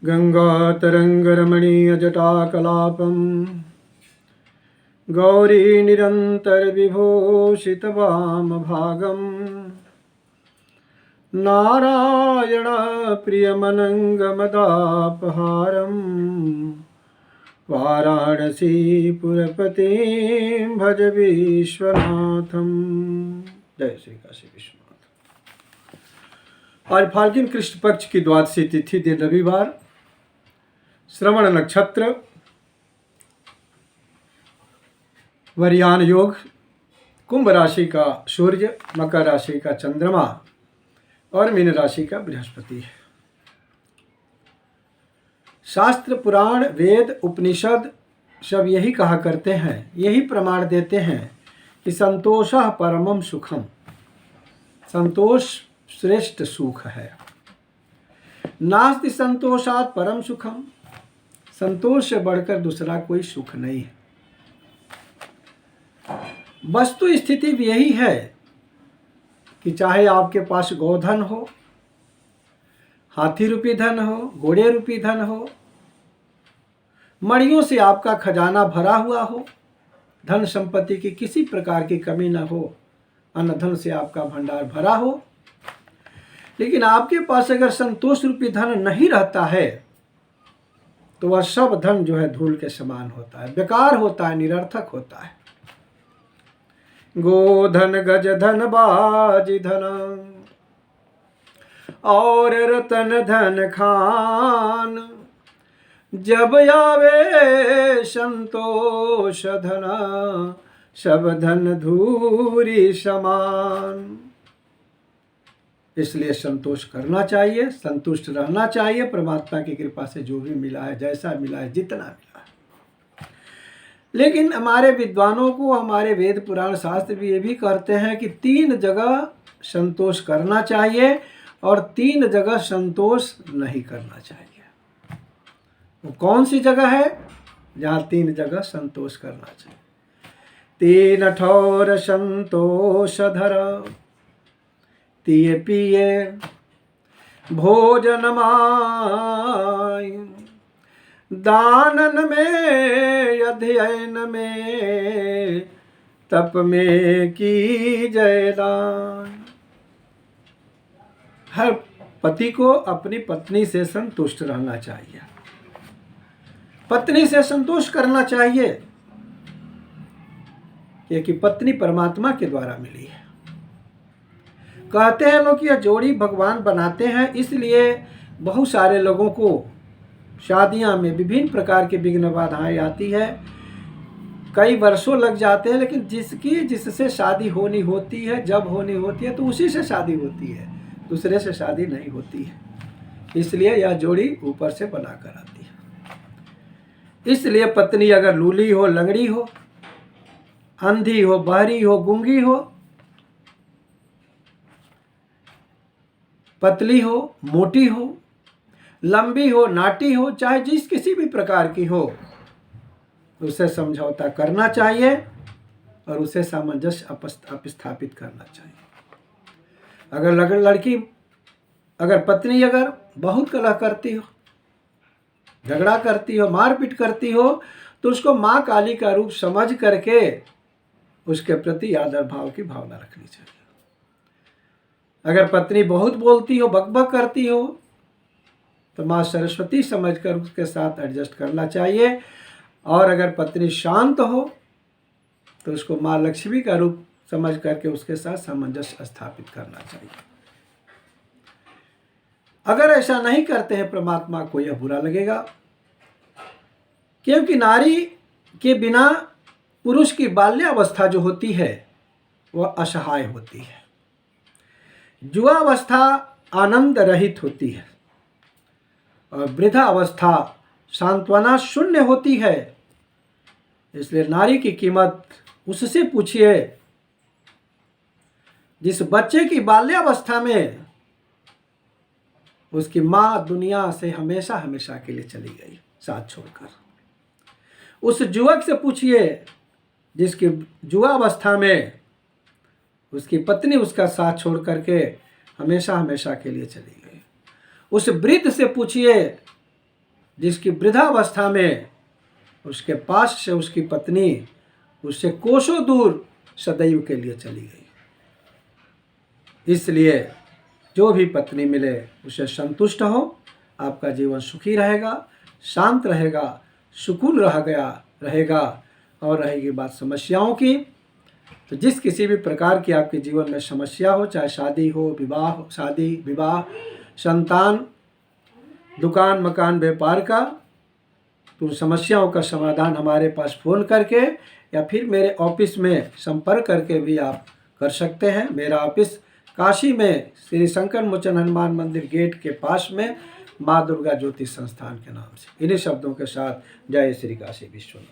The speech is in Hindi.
गङ्गातरङ्गरमणीयजटाकलापं गौरीनिरन्तरविभूषितवामभागं नारायणप्रियमनङ्गमदापहारं वाराणसीपुरपतिं भज विश्वनाथं। जय श्री काशी विश्वनाथ। आज फाल्गुन कृष्ण पक्ष की द्वादशी तिथि दिन रविवार, श्रवण नक्षत्र, वरियान योग, कुंभ राशि का सूर्य, मकर राशि का चंद्रमा और मीन राशि का बृहस्पति है। शास्त्र, पुराण, वेद, उपनिषद सब यही कहा करते हैं, यही प्रमाण देते हैं कि संतोषः परमम सुखम, संतोष श्रेष्ठ सुख है। नास्ति संतोषात् परम सुखम, संतोष से बढ़कर दूसरा कोई सुख नहीं है। वस्तु स्थिति भी यही है कि चाहे आपके पास गोधन हो, हाथी रूपी धन हो, घोड़े रूपी धन हो, मणियों से आपका खजाना भरा हुआ हो, धन संपत्ति की किसी प्रकार की कमी न हो, अन्न धन से आपका भंडार भरा हो, लेकिन आपके पास अगर संतोष रूपी धन नहीं रहता है तो वह सब धन जो है धूल के समान होता है, बेकार होता है, निरर्थक होता है। गोधन गज धन बाजी धन और रतन धन खान, जब आवे संतोष धन सब धन धूरी समान। इसलिए संतोष करना चाहिए, संतुष्ट रहना चाहिए। परमात्मा की कृपा से जो भी मिला है, जैसा मिला है, जितना मिला है। लेकिन हमारे विद्वानों को, हमारे वेद पुराण शास्त्र भी ये भी कहते हैं कि 3 जगह संतोष करना चाहिए और 3 जगह संतोष नहीं करना चाहिए। वो कौन सी जगह है जहाँ 3 जगह संतोष करना चाहिए? 3 ठौर संतोष धर, तिये पिए भोजन माय, दानन में अध्ययन में तप में की जयदान। हर पति को अपनी पत्नी से संतुष्ट रहना चाहिए, पत्नी से संतोष करना चाहिए, क्योंकि पत्नी परमात्मा के द्वारा मिली है। कहते हैं लोग कि यह जोड़ी भगवान बनाते हैं, इसलिए बहुत सारे लोगों को शादियां में विभिन्न प्रकार की विघ्न बाधाएं आती है, कई वर्षों लग जाते हैं, लेकिन जिससे शादी होनी होती है, जब होनी होती है तो उसी से शादी होती है, दूसरे से शादी नहीं होती है। इसलिए यह जोड़ी ऊपर से बनाकर आती है। इसलिए पत्नी अगर लूली हो, लंगड़ी हो, अंधी हो, बहरी हो, गूंगी हो, पतली हो, मोटी हो, लंबी हो, नाटी हो, चाहे जिस किसी भी प्रकार की हो, उसे समझौता करना चाहिए और उसे सामंजस्य स्थापित करना चाहिए। अगर लड़की, अगर पत्नी अगर बहुत कलह करती हो, झगड़ा करती हो, मारपीट करती हो, तो उसको माँ काली का रूप समझ करके उसके प्रति आदर भाव की भावना रखनी चाहिए। अगर पत्नी बहुत बोलती हो, बकबक करती हो, तो माँ सरस्वती समझकर उसके साथ एडजस्ट करना चाहिए। और अगर पत्नी शांत हो तो उसको माँ लक्ष्मी का रूप समझ करके उसके साथ सामंजस्य स्थापित करना चाहिए। अगर ऐसा नहीं करते हैं, परमात्मा को यह बुरा लगेगा, क्योंकि नारी के बिना पुरुष की बाल्यावस्था जो होती है वह असहाय होती है, युवावस्था आनंद रहित होती है और वृद्धावस्था सांत्वना शून्य होती है। इसलिए नारी की कीमत उससे पूछिए जिस बच्चे की बाल्यावस्था में उसकी माँ दुनिया से हमेशा हमेशा के लिए चली गई साथ छोड़कर। उस युवक से पूछिए जिसकी युवावस्था में उसकी पत्नी उसका साथ छोड़ करके हमेशा हमेशा के लिए चली गई। उस वृद्ध से पूछिए जिसकी वृद्धावस्था में उसके पास से उसकी पत्नी उससे कोसों दूर सदैव के लिए चली गई। इसलिए जो भी पत्नी मिले उसे संतुष्ट हो, आपका जीवन सुखी रहेगा, शांत रहेगा, सुकून रहेगा। और रहेगी बात समस्याओं की, तो जिस किसी भी प्रकार की आपके जीवन में समस्या हो, चाहे शादी हो, विवाह, संतान, दुकान, मकान, व्यापार का, तो समस्याओं का समाधान हमारे पास फ़ोन करके या फिर मेरे ऑफिस में संपर्क करके भी आप कर सकते हैं। मेरा ऑफिस काशी में श्री शंकर मोचन हनुमान मंदिर गेट के पास में माँ दुर्गा ज्योति संस्थान के नाम से। इन्हीं शब्दों के साथ जय श्री काशी विश्वनाथ।